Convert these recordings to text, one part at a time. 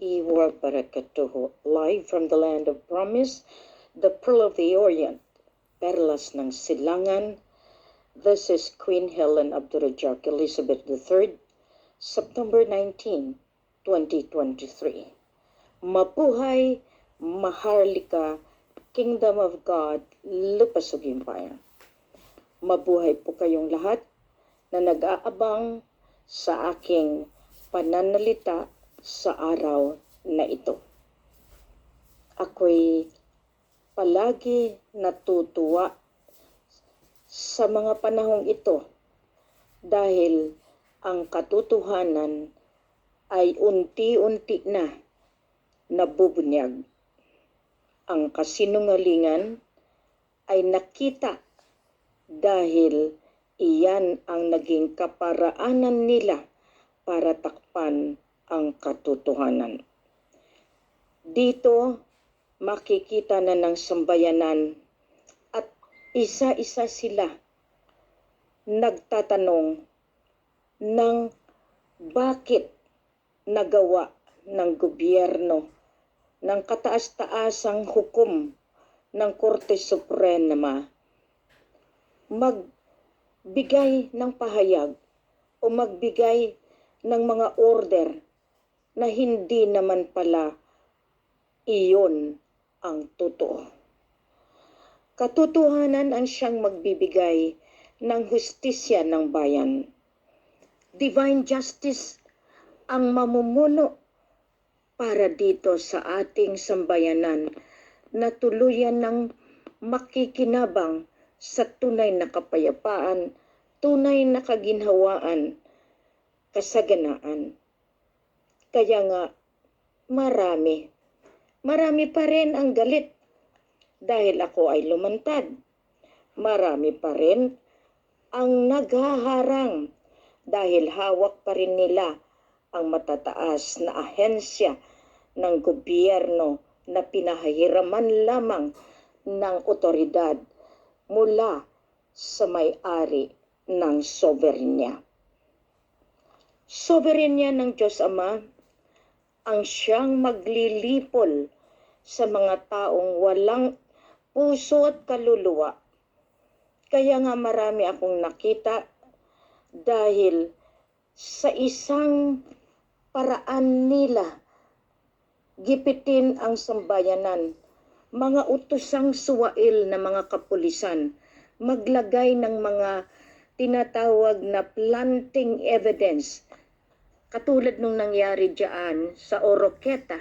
wa barakatuhu. Live from the land of promise, the Pearl of the Orient, Perlas ng Silangan. This is Queen Helen Abdurrahman Elizabeth III, September 19, 2023. Mabuhay, Maharlika, Kingdom of God, Lupasug Empire. Mabuhay po kayong lahat na nag-aabang sa aking pananalita sa araw na ito. Ako'y palagi natutuwa sa mga panahong ito dahil ang katotohanan ay unti-unti na nabubunyag. Ang kasinungalingan ay nakita dahil iyan ang naging kaparaanan nila para takpan ang katotohanan. Dito makikita na ng sambayanan at isa-isa sila nagtatanong ng bakit nagawa ng gobyerno ng kataas-taasang hukom ng Korte Suprema magbigay ng pahayag o magbigay ng mga order na hindi naman pala iyon ang totoo. Katotohanan ang siyang magbibigay ng hustisya ng bayan. Divine justice ang mamumuno para dito sa ating sambayanan na tuluyan ng makikinabang sa tunay na kapayapaan, tunay na kaginhawaan, kasaganaan. Kaya nga, marami pa rin ang galit dahil ako ay lumantad. Marami pa rin ang naghaharang dahil hawak pa rin nila ang matataas na ahensya ng gobyerno na pinahihiraman lamang ng otoridad mula sa may-ari ng soberenya. Soberenya ng Diyos Ama ang siyang maglilipol sa mga taong walang puso at kaluluwa. Kaya nga marami akong nakita dahil sa isang paraan nila gipitin ang sambayanan, mga utosang suwail na mga kapulisan, maglagay ng mga tinatawag na planting evidence. Katulad nung nangyari diyan sa Oroqueta,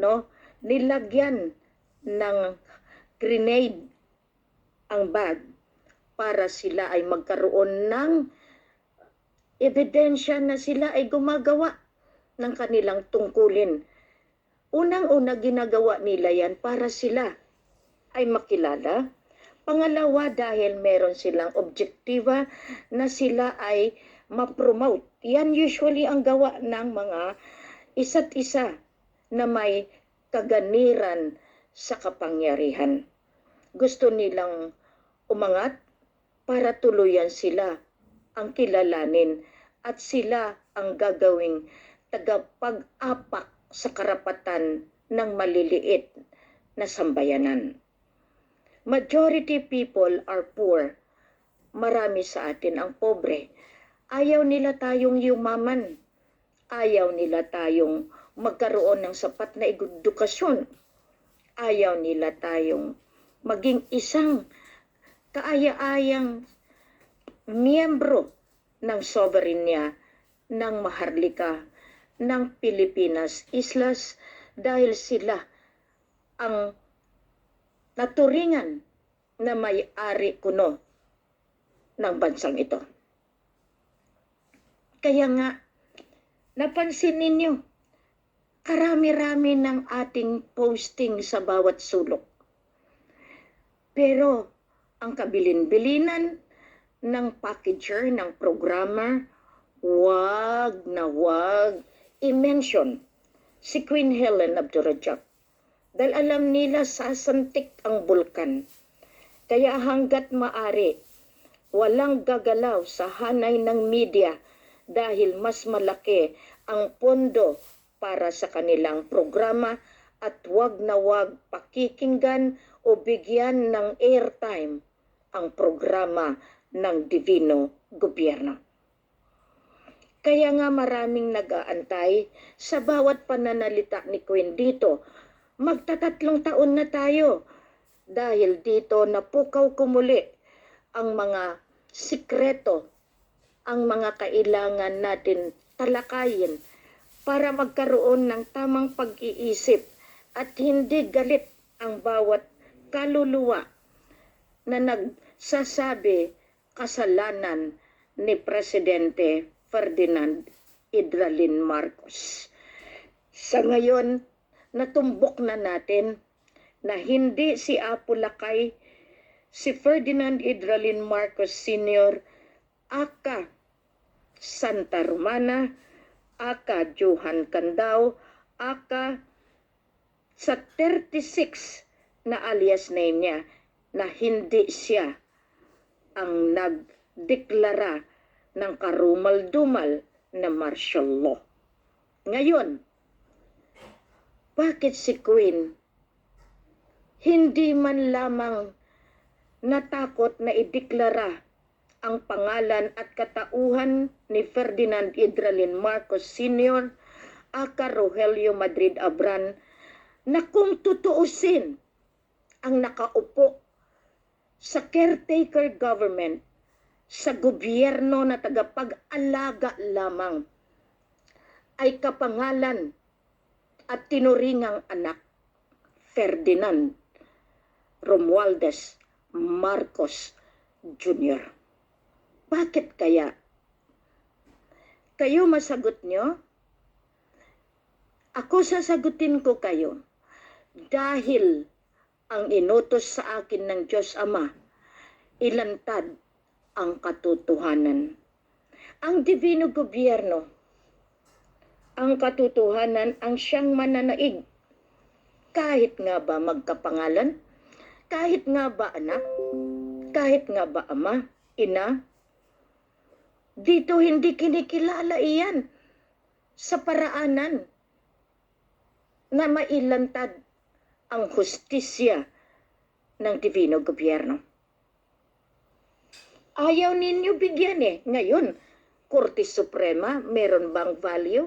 no? Nilagyan ng grenade ang bag para sila ay magkaroon ng ebidensya na sila ay gumagawa ng kanilang tungkulin. Unang-una ginagawa nila yan para sila ay makilala. Pangalawa, dahil meron silang objektiba na sila ay ma-promote. Yan usually ang gawa ng mga isa't isa na may kaganiran sa kapangyarihan. Gusto nilang umangat para tuluyan sila ang kilalanin at sila ang gagawing tagapag-apak sa karapatan ng maliliit na sambayanan. Majority people are poor. Marami sa atin ang pobre. Ayaw nila tayong yumaman. Ayaw nila tayong magkaroon ng sapat na edukasyon. Ayaw nila tayong maging isang kaaya-ayang miyembro ng soberenya ng Maharlika ng Pilipinas Islas dahil sila ang naturingan na may-ari kuno ng bansang ito. Kaya nga, napansin ninyo, karami-rami ng ating posting sa bawat sulok. Pero ang kabilin-bilinan ng packager, ng programmer, wag na wag i-mention si Queen Helen Abdurrahman. Dahil alam nila sasantik ang bulkan. Kaya hanggat maari, walang gagalaw sa hanay ng media dahil mas malaki ang pondo para sa kanilang programa at wag na wag pakikinggan o bigyan ng airtime ang programa ng Divino Gobyerno. Kaya nga maraming nag-aantay sa bawat pananalita ni Queen dito. Magtatatlong taon na tayo dahil dito napukaw kumuli ang mga sikreto, ang mga kailangan natin talakayin para magkaroon ng tamang pag-iisip at hindi galit ang bawat kaluluwa na nagsasabi kasalanan ni Presidente Ferdinand Idralin Marcos. Sa ngayon, natumbok na natin na hindi si Apo Lakay, si Ferdinand Idralin Marcos Sr., aka Santa Romana, aka Johan Candao, aka sa 36 na alias name niya, na hindi siya ang nagdeklara ng karumal-dumal na martial law. Ngayon, bakit si Queen hindi man lamang natakot na ideklara ang pangalan at katauhan ni Ferdinand Idralin Marcos Sr., aka Rogelio Madrid Abran, na kung tutuusin ang nakaupo sa caretaker government, sa gobyerno na tagapag-alaga lamang, ay kapangalan at tinuringang anak Ferdinand Romualdez Marcos Jr. Bakit kaya? Kayo masagot nyo? Ako sasagutin ko kayo dahil ang inutos sa akin ng Diyos Ama, ilantad ang katotohanan. Ang Divino Gobyerno, ang katotohanan ang siyang mananaig. Kahit nga ba magkapangalan, kahit nga ba anak, kahit nga ba ama, ina, dito hindi kinikilala iyan sa paraanan na mailantad ang hustisya ng Divino Gobyerno. Ayaw ninyo bigyan Ngayon, Korte Suprema, meron bang value?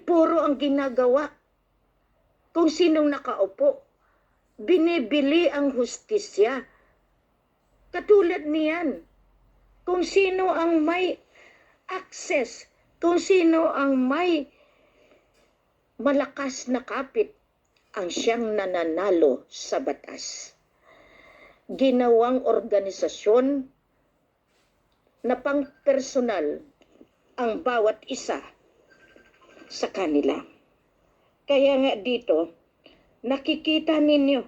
Puro ang ginagawa. Kung sinong nakaupo, binibili ang hustisya. Katulad niyan. Kung sino ang may access, kung sino ang may malakas na kapit, ang siyang nananalo sa batas. Ginawang organisasyon na pang-personal ang bawat isa sa kanila. Kaya nga dito, nakikita ninyo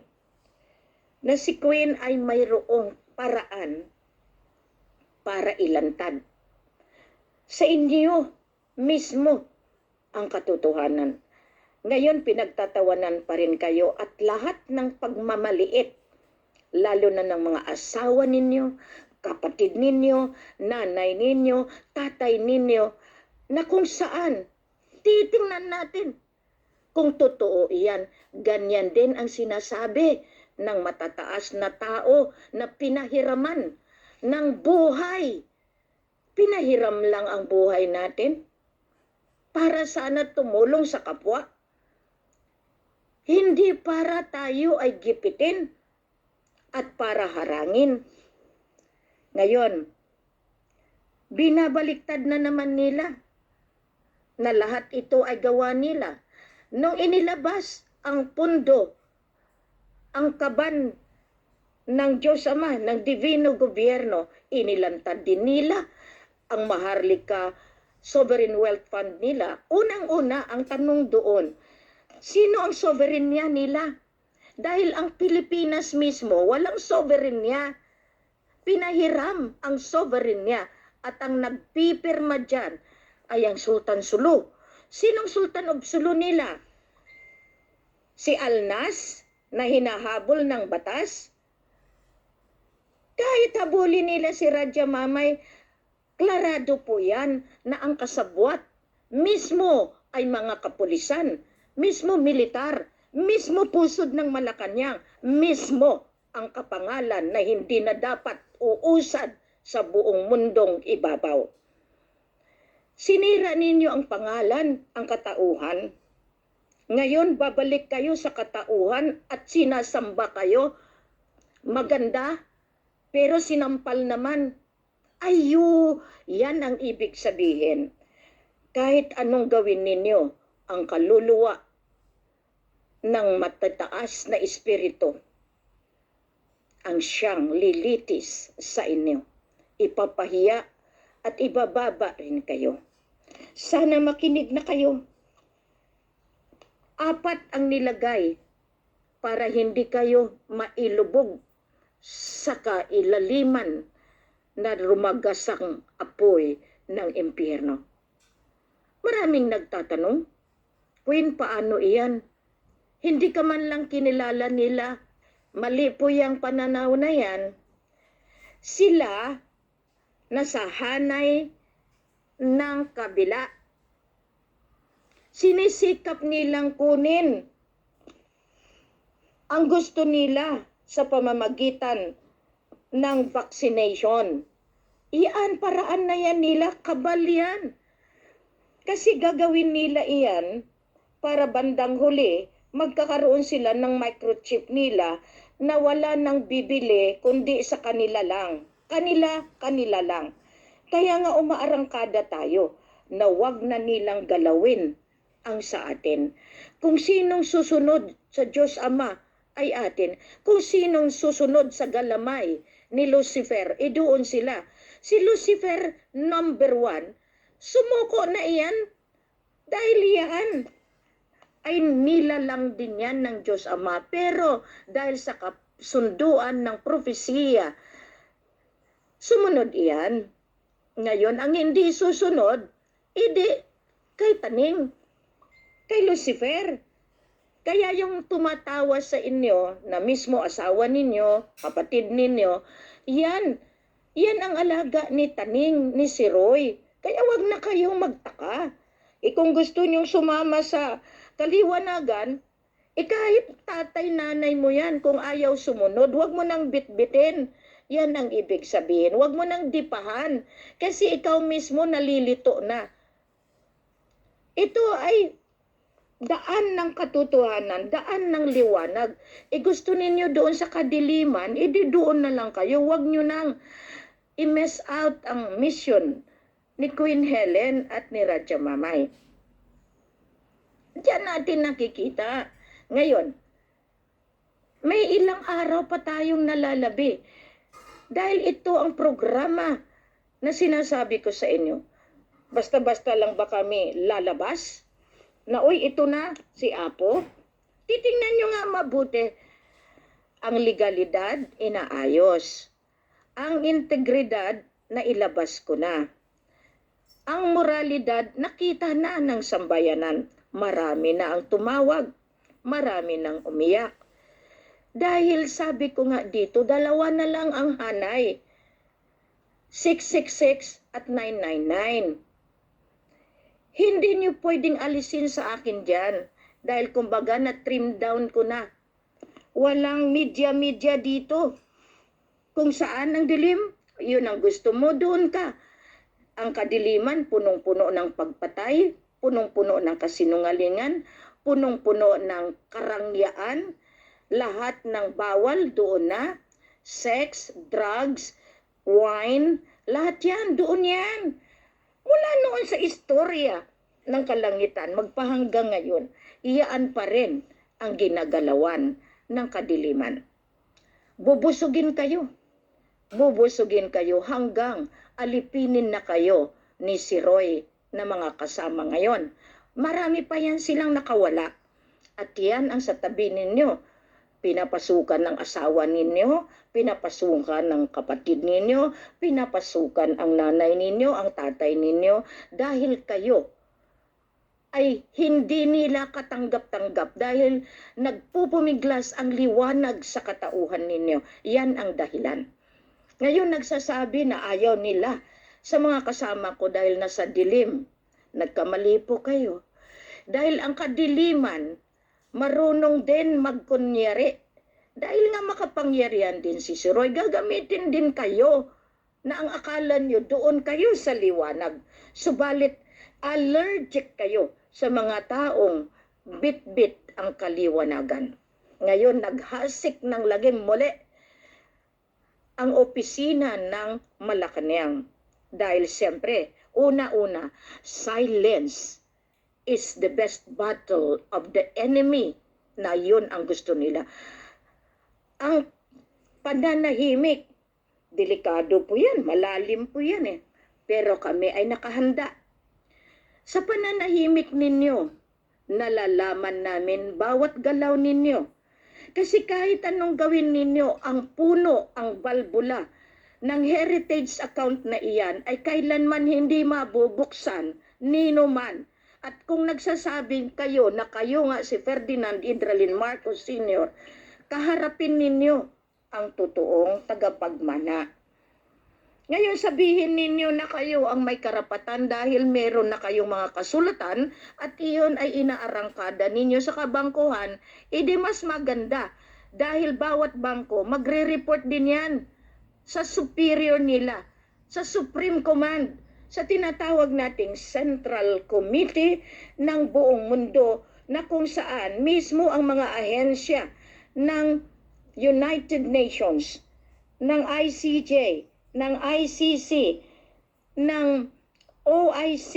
na si Queen ay mayroong paraan para ilantad sa inyo mismo ang katotohanan. Ngayon, pinagtatawanan pa rin kayo at lahat ng pagmamaliit, lalo na ng mga asawa ninyo, kapatid ninyo, nanay ninyo, tatay ninyo, na kung saan titingnan natin kung totoo iyan. Ganyan din ang sinasabi ng matataas na tao na pinahiraman ng buhay. Pinahiram lang ang buhay natin para sana tumulong sa kapwa. Hindi para tayo ay gipitin at para harangin. Ngayon, binabaliktad na naman nila na lahat ito ay gawa nila. Nung inilabas ang pundo, ang kaban ng Diyos Ama, ng Divino Gobyerno, inilantad din nila ang Maharlika Sovereign Wealth Fund nila. Unang-una, ang tanong doon, sino ang sovereignty nila? Dahil ang Pilipinas mismo, walang sovereignty. Pinahiram ang sovereignty at ang nagpipirma dyan ay ang Sultan Sulu. Sinong Sultan of Sulu nila? Si Alnas na hinahabol ng batas? Kahit habulin nila si Raja Mamay, klarado po yan na ang kasabwat mismo ay mga kapulisan, mismo militar, mismo pusod ng Malacanang, mismo ang kapangalan na hindi na dapat uusad sa buong mundong ibabaw. Sinira ninyo ang pangalan, ang katauhan. Ngayon, babalik kayo sa katauhan at sinasamba kayo. Maganda, pero sinampal naman. Ayo, yan ang ibig sabihin. Kahit anong gawin ninyo, ang kaluluwa ng matataas na espiritu ang siyang lilitis sa inyo. Ipapahiya at ibababa rin kayo. Sana makinig na kayo. 4 ang nilagay para hindi kayo mailubog sa kailaliman na rumagasang apoy ng impyerno. Maraming nagtatanong, Queen, paano iyan? Hindi ka man lang kinilala nila. Mali po yung pananaw na yan. Sila nasa hanay ng kabila. Sinisikap nilang kunin ang gusto nila sa pamamagitan ng vaccination. Iyan, paraan na yan nila, kabal yan. Kasi gagawin nila iyan para bandang huli, magkakaroon sila ng microchip nila na wala nang bibili kundi sa kanila lang. Kanila lang. Kaya nga umaarangkada tayo na wag na nilang galawin ang sa atin. Kung sinong susunod sa Diyos Ama ay atin. Kung sinong susunod sa galamay ni Lucifer, doon sila. Si Lucifer, number 1, sumuko na iyan dahil yan ay nilalang din yan ng Diyos Ama. Pero dahil sa kasunduan ng propesiya, sumunod iyan. Ngayon, ang hindi susunod, kay Taning, kay Lucifer. Kaya yung tumatawa sa inyo, na mismo asawa ninyo, kapatid ninyo, yan ang alaga ni Taning, ni si Roy. Kaya wag na kayong magtaka. Kung gusto nyong sumama sa kaliwanagan, kahit tatay, nanay mo yan, kung ayaw sumunod, wag mo nang bitbitin. Yan ang ibig sabihin. Wag mo nang dipahan. Kasi ikaw mismo nalilito na. Ito ay daan ng katotohanan, daan ng liwanag. Gusto ninyo doon sa kadiliman, doon na lang kayo. Wag nyo nang i-mess out ang mission ni Queen Helen at ni Raja Mamay. Diyan natin nakikita. Ngayon, may ilang araw pa tayong nalalabi. Dahil ito ang programa na sinasabi ko sa inyo. Basta-basta lang ba kami lalabas? Na, ito na si Apo. Titingnan nyo nga mabuti. Ang legalidad, inaayos. Ang integridad, nailabas ko na. Ang moralidad, nakita na ng sambayanan. Marami na ang tumawag. Marami nang umiyak. Dahil sabi ko nga dito, 2 na lang ang hanay. 666 at 999. Hindi nyo pwedeng alisin sa akin dyan. Dahil kumbaga na-trim down ko na. Walang media-media dito. Kung saan ang dilim, yun ang gusto mo, doon ka. Ang kadiliman, punong-puno ng pagpatay, punong-puno ng kasinungalingan, punong-puno ng karangyaan, lahat ng bawal doon na, sex, drugs, wine, lahat yan, doon yan. Mula noon sa istorya ng kalangitan, magpahanggang ngayon, iyaan pa rin ang ginagalawan ng kadiliman. Bubusugin kayo hanggang alipinin na kayo ni si Roy na mga kasama ngayon. Marami pa yan silang nakawala. At yan ang sa tabi ninyo. Pinapasukan ng asawa ninyo, pinapasukan ng kapatid ninyo, pinapasukan ang nanay ninyo, ang tatay ninyo, dahil kayo ay hindi nila katanggap-tanggap dahil nagpupumiglas ang liwanag sa katauhan ninyo. Yan ang dahilan. Ngayon nagsasabi na ayaw nila sa mga kasama ko dahil nasa dilim. Nagkamali po kayo. Dahil ang kadiliman, marunong din magkunyari. Dahil nga makapangyarihan din si Siroy, gagamitin din kayo na ang akala nyo doon kayo sa liwanag. Subalit, allergic kayo sa mga taong bit-bit ang kaliwanagan. Ngayon, naghasik ng lagim muli ang opisina ng Malacanang. Dahil siyempre, una-una, silence is the best battle of the enemy, na yun ang gusto nila. Ang pananahimik, delikado po yan, malalim po yan eh. Pero kami ay nakahanda. Sa pananahimik ninyo, nalalaman namin bawat galaw ninyo. Kasi kahit anong gawin ninyo, ang puno, ang balbula ng heritage account na iyan ay kailanman hindi mabubuksan, nino man. At kung nagsasabing kayo na kayo nga si Ferdinand Idralin Marcos Sr., kaharapin ninyo ang totoong tagapagmana. Ngayon sabihin ninyo na kayo ang may karapatan dahil meron na kayong mga kasulatan at iyon ay inaarangkada ninyo sa kabangkuhan, edi mas maganda dahil bawat bangko magre-report din yan sa superior nila, sa Supreme Command, sa tinatawag nating Central Committee ng buong mundo na kung saan mismo ang mga ahensya ng United Nations, ng ICJ, ng ICC, ng OIC,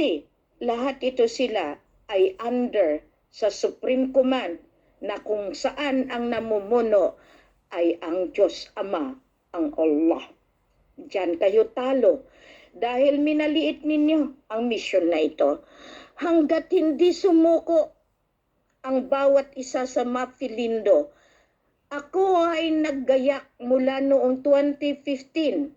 lahat ito sila ay under sa Supreme Command na kung saan ang namumuno ay ang Diyos Ama, ang Allah. Diyan kayo talo dahil minaliit ninyo ang misyon na ito. Hanggat hindi sumuko ang bawat isa sa Mapilindo, ako ay naggayak mula noong 2015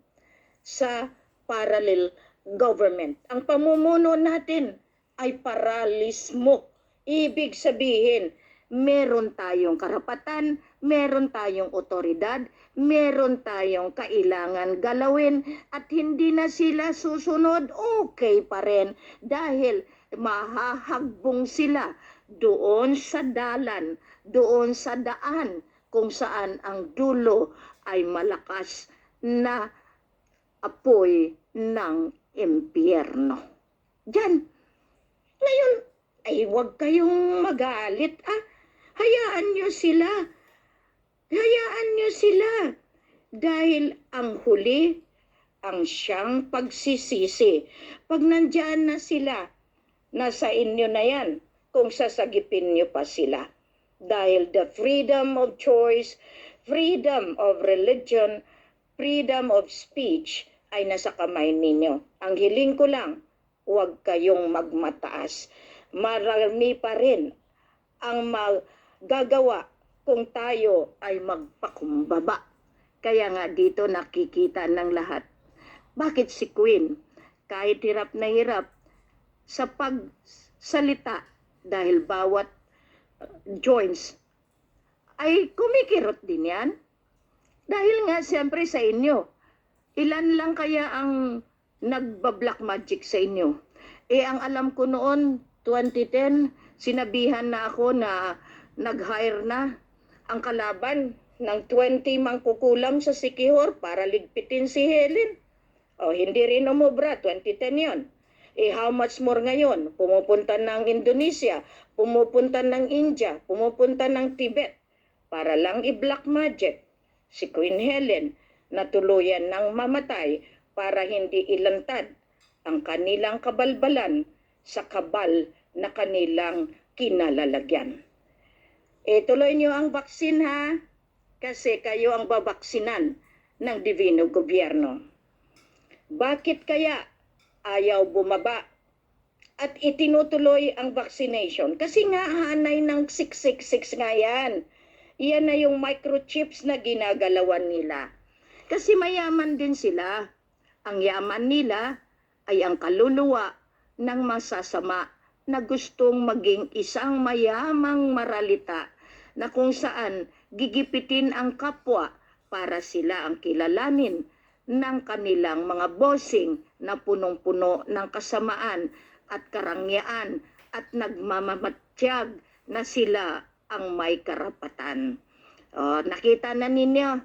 sa parallel government. Ang pamumuno natin ay paralismo. Ibig sabihin, meron tayong karapatan, meron tayong otoridad, meron tayong kailangan galawin at hindi na sila susunod, okay pa rin dahil mahahagbong sila doon sa dalan, doon sa daan kung saan ang dulo ay malakas na apoy ng impyerno. Diyan. Ngayon, ay huwag kayong magalit. Hayaan nyo sila. Hayaan nyo sila. Dahil ang huli, ang siyang pagsisisi. Pag nandyan na sila, nasa inyo na yan kung sasagipin nyo pa sila. Dahil the freedom of choice, freedom of religion, freedom of speech ay nasa kamay ninyo. Ang hiling ko lang, huwag kayong magmataas. Marami pa rin ang magagawa kung tayo ay magpakumbaba. Kaya nga dito nakikita ng lahat. Bakit si Queen, kahit hirap na hirap sa pagsalita dahil bawat joints ay kumikirot din yan? Dahil nga siyempre sa inyo, ilan lang kaya ang nagba-black magic sa inyo? Ang alam ko noon, 2010, sinabihan na ako na nag-hire na ang kalaban ng 20 mangkukulam sa Sikihor para ligpitin si Helen. Hindi rin umubra, 2010 yon. How much more ngayon? Pumupunta ng Indonesia, pumupunta ng India, pumupunta ng Tibet para lang i-black magic si Queen Helen na tuluyan ng mamatay para hindi ilantad ang kanilang kabalbalan sa kabal na kanilang kinalalagyan. Tuloy nyo ang baksin ha, kasi kayo ang babaksinan ng Divino Gobyerno. Bakit kaya ayaw bumaba at itinutuloy ang vaccination? Kasi nga hanay ng 666 nga yan. Yan na yung microchips na ginagalawan nila. Kasi mayaman din sila. Ang yaman nila ay ang kaluluwa ng masasama na gustong maging isang mayamang maralita na kung saan gigipitin ang kapwa para sila ang kilalanin ng kanilang mga bossing na punong-puno ng kasamaan at karangyaan at tiyag na sila ang may karapatan. Nakita na ninyo,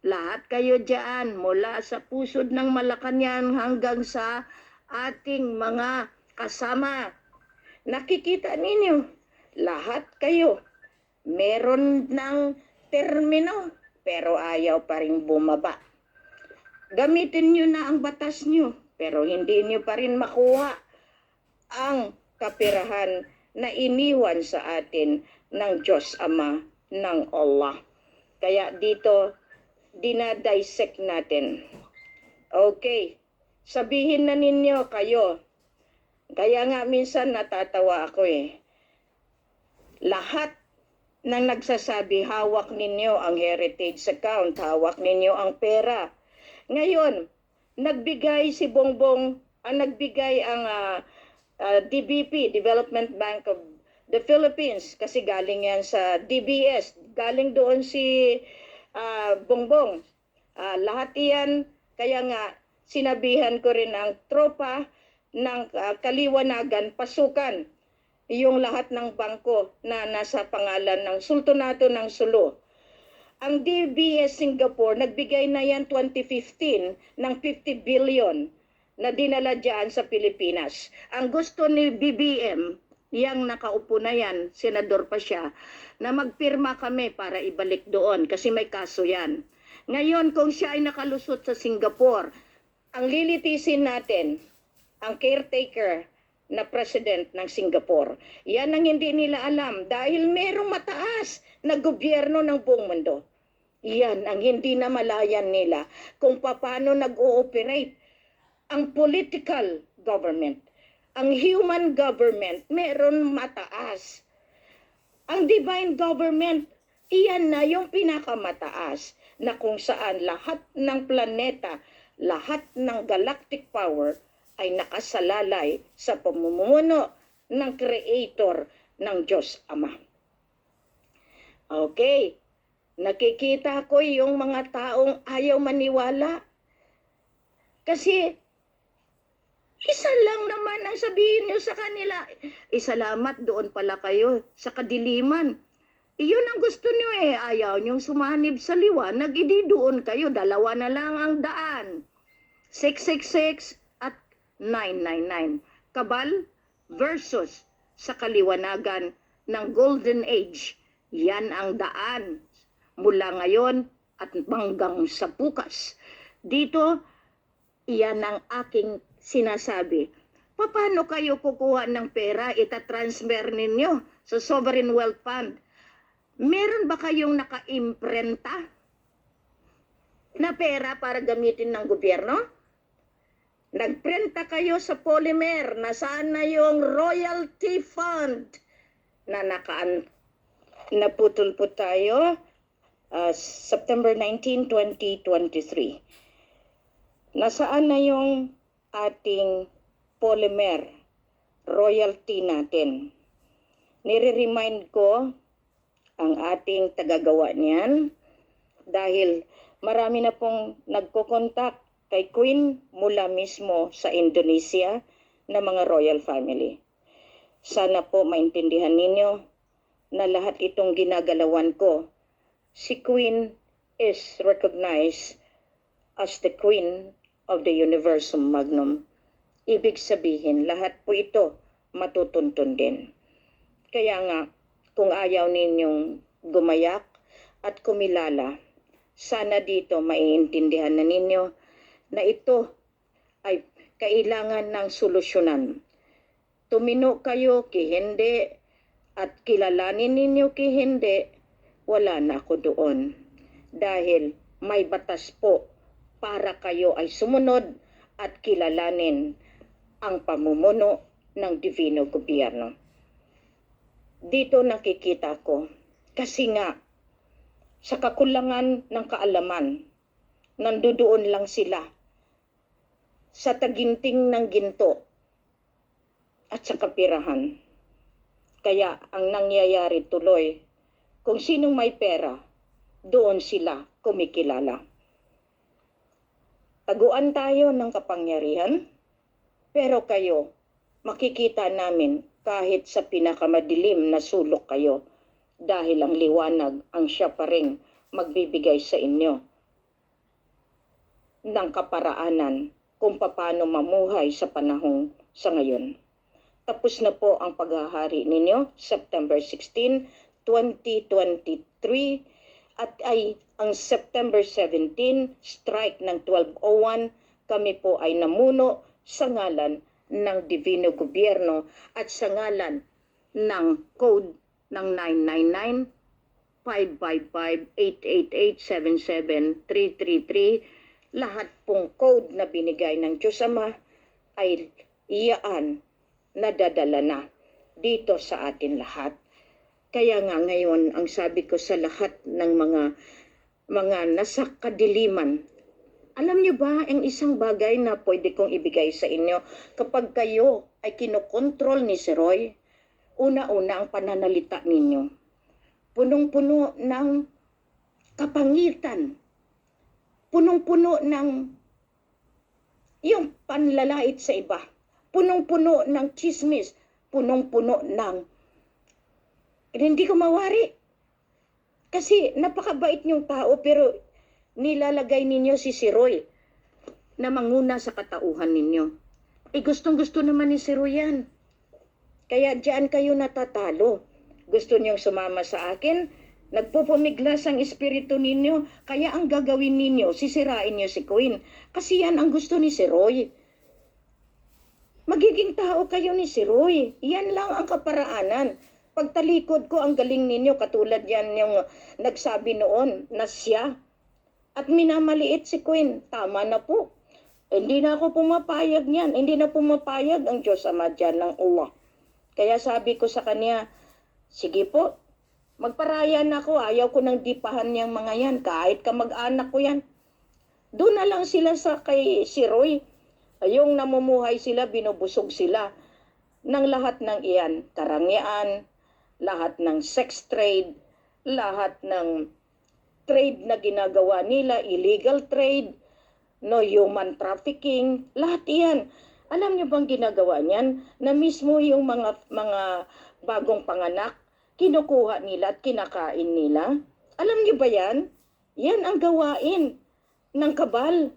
lahat kayo dyan, mula sa pusod ng Malacanang hanggang sa ating mga kasama. Nakikita ninyo, lahat kayo, meron ng termino, pero ayaw pa rin bumaba. Gamitin nyo na ang batas nyo, pero hindi nyo pa rin makuha ang kapirahan na iniwan sa atin ng Diyos Ama ng Allah. Kaya dito, dinadissect natin. Okay, sabihin na ninyo kayo. Kaya nga minsan natatawa ako Lahat ng nagsasabi, hawak ninyo ang heritage account, hawak ninyo ang pera. Ngayon, nagbigay si Bongbong, nagbigay ang DBP, Development Bank of the Philippines, kasi galing yan sa DBS, galing doon si Bongbong. Lahat yan, kaya nga sinabihan ko rin ang tropa ng Kaliwanagan, pasukan yung lahat ng bangko na nasa pangalan ng Sultanato ng Sulu. Ang DBS Singapore, nagbigay na yan 2015 ng 50 billion na dinala dyan sa Pilipinas. Ang gusto ni BBM, yang nakaupo na yan, senador pa siya, na magpirma kami para ibalik doon kasi may kaso yan. Ngayon, kung siya ay nakalusot sa Singapore, ang lilitisin natin, ang caretaker na president ng Singapore. Yan ang hindi nila alam dahil merong mataas na gobyerno ng buong mundo. Yan ang hindi na malayan nila kung paano nag-ooperate ang political government. Ang human government, meron mataas. Ang divine government, iyan na yung pinakamataas na kung saan lahat ng planeta, lahat ng galactic power ay nakasalalay sa pamumuno ng Creator ng Diyos Ama. Okay, nakikita ko yung mga taong ayaw maniwala. Kasi, isa lang naman ang sabihin nyo sa kanila. Salamat doon pala kayo sa kadiliman. Iyon ang gusto nyo Ayaw nyong sumanib sa liwanag, doon kayo. Dalawa na lang ang daan. 666 at 999. Kabal versus sa kaliwanagan ng Golden Age. Yan ang daan mula ngayon at hanggang sa bukas. Dito, iyan ang aking sinasabi. Paano kayo kukuha ng pera, itatransfer ninyo sa Sovereign Wealth Fund? Meron ba kayong naka-imprenta na pera para gamitin ng gobyerno? Nagprenta kayo sa polymer, nasaan na yung royalty fund na naputol po tayo September 19, 2023. Nasaan na yung ating polymer royalty natin? Nire-remind ko ang ating tagagawa niyan dahil marami na pong nagko-contact kay Queen mula mismo sa Indonesia na mga royal family. Sana po maintindihan ninyo na lahat itong ginagalawan ko, si Queen is recognized as the Queen of the Universum Magnum. Ibig sabihin, lahat po ito matutuntun din. Kaya nga, kung ayaw ninyong gumayak at kumilala, sana dito maiintindihan na ninyo na ito ay kailangan ng solusyonan. Tumino kayo hindi at kilalanin ninyo hindi, wala na ako doon. Dahil may batas po para kayo ay sumunod at kilalanin ang pamumuno ng Divino Gobyerno. Dito nakikita ko, kasi nga, sa kakulangan ng kaalaman, nandoon lang sila sa taginting ng ginto at sa kapirahan. Kaya ang nangyayari tuloy, kung sinong may pera, doon sila kumikilala. Taguan tayo ng kapangyarihan, pero kayo, makikita namin kahit sa pinakamadilim na sulok kayo, dahil ang liwanag ang siya pa ring magbibigay sa inyo ng kaparaanan kung paano mamuhay sa panahong sa ngayon. Tapos na po ang paghahari ninyo, September 16, 2023, at ay ang September 17, strike ng 12:01, kami po ay namuno sa ngalan ng Divino Gobyerno at sa ngalan ng code ng 999 555 888 77333. Lahat pong code na binigay ng Diyos Ama ay iyaan nadadala na dito sa atin lahat. Kaya nga ngayon, ang sabi ko sa lahat ng mga nasa kadiliman, alam niyo ba ang isang bagay na pwede kong ibigay sa inyo kapag kayo ay kinokontrol ni si Roy? Una-una ang pananalita ninyo. Punong-puno ng kapangitan. Punong-puno ng yung panlalait sa iba. Punong-puno ng chismis. Punong-puno ng hindi ko mawari. Kasi napakabait niyong tao pero nilalagay ninyo si Roy na manguna sa katauhan ninyo. Gustong-gusto naman ni si Roy yan. Kaya diyan kayo natatalo. Gusto niyong sumama sa akin, nagpupumiglas ang espiritu ninyo, kaya ang gagawin ninyo, sisirain niyo si Queen. Kasi yan ang gusto ni si Roy. Magiging tao kayo ni si Roy. Yan lang ang kaparaanan. Pagtalikod ko, ang galing ninyo, katulad yan yung nagsabi noon na siya. At minamaliit si Queen. Tama na po. Hindi na ako pumapayag niyan. Hindi na pumapayag ang Diyos Ama dyan ng Allah. Kaya sabi ko sa kanya, sige po, magparayan ako. Ayaw ko nang dipahan niyang mga yan. Kahit kamag-anak ko yan. Doon na lang sila sa kay si Roy. Yung namumuhay sila, binubusog sila ng lahat ng iyan. Karangyaan, lahat ng sex trade, lahat ng trade na ginagawa nila, illegal trade, no human trafficking, lahat iyan. Alam niyo bang ginagawa niyan? Na mismo yung mga bagong panganak, kinukuha nila at kinakain nila. Alam niyo ba yan? Yan ang gawain ng kabal.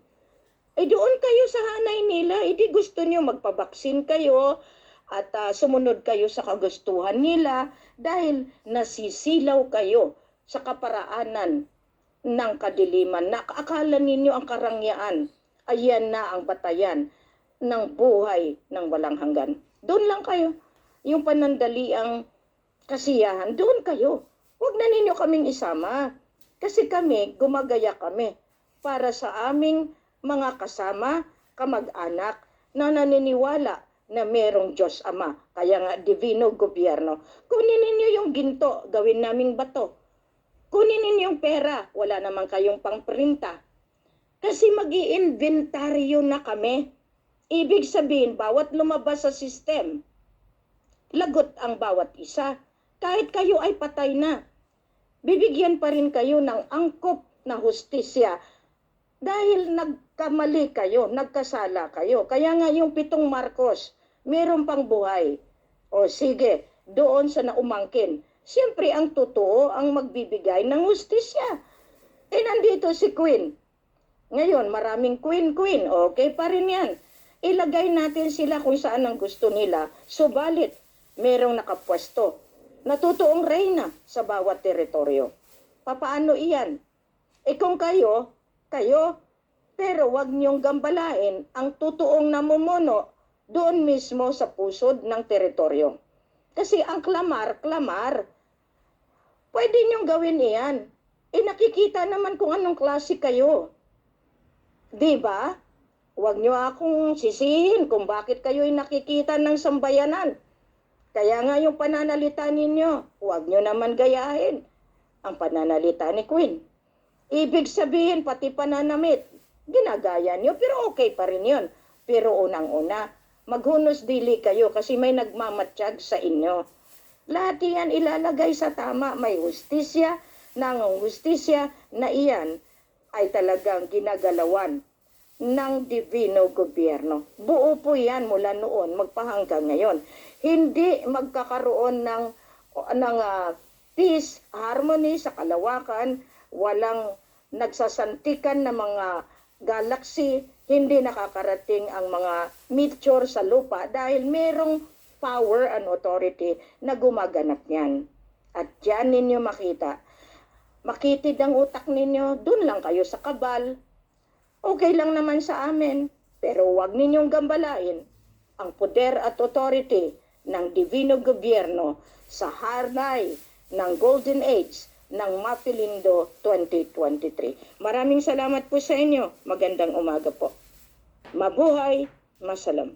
Doon kayo sa hanay nila, di gusto niyo magpabaksin kayo at sumunod kayo sa kagustuhan nila dahil nasisilaw kayo sa kaparaanan ng kadiliman na akala ninyo ang karangyaan. Ayan na ang batayan ng buhay ng walang hanggan. Doon lang kayo. Yung panandaliang kasiyahan, doon kayo. Huwag na ninyo kaming isama. Kasi kami, gumagaya kami para sa aming mga kasama, kamag-anak na naniniwala na merong Diyos Ama. Kaya nga, Divino Gobyerno. Kunin ninyo yung ginto, gawin naming bato. Kunin ninyo yung pera, wala naman kayong pangprinta. Kasi mag-i-inventaryo na kami. Ibig sabihin, bawat lumabas sa system, lagot ang bawat isa. Kahit kayo ay patay na, bibigyan pa rin kayo ng angkop na hustisya dahil nagkamali kayo, nagkasala kayo. Kaya nga yung 7 Marcos, meron pang buhay. O sige, doon sa naumangkin. Siyempre ang totoo ang magbibigay ng hustisya. Nandito si Queen. Ngayon, maraming Queen. Okay pa rin yan. Ilagay natin sila kung saan ang gusto nila. Subalit, merong nakapwesto. Natutuong reyna sa bawat teritoryo. Papaano iyan? Kung kayo, pero wag niyong gambalain ang totoong namumuno doon mismo sa pusod ng teritoryo. Kasi ang klamar, pwede niyong gawin iyan. Nakikita naman kung anong klase kayo. Diba? Huwag niyo akong sisihin kung bakit kayo'y nakikita ng sambayanan. Kaya nga yung pananalita ninyo, huwag niyo naman gayahin ang pananalita ni Queen. Ibig sabihin, pati pananamit, ginagaya niyo, pero okay pa rin yun. Pero unang-una, maghunos dili kayo kasi may nagmamatsyag sa inyo. Lahat iyan ilalagay sa tama, may hustisya, nangungustisya na iyan ay talagang ginagalawan ng Divino Gobyerno. Buo po yan mula noon, magpahanggang ngayon. hindi magkakaroon ng peace, harmony sa kalawakan, walang nagsasantikan na mga galaxy, hindi nakakarating ang mga meteor sa lupa dahil merong power and authority na gumaganap niyan. At diyan ninyo makita. Makitid ang utak ninyo, dun lang kayo sa kabal. Okay lang naman sa amin, pero huwag ninyong gambalain ang poder at authority ng Divino Gobyerno sa hanay ng Golden Age ng Mapilindo 2023. Maraming salamat po sa inyo. Magandang umaga po. Mabuhay, masalam.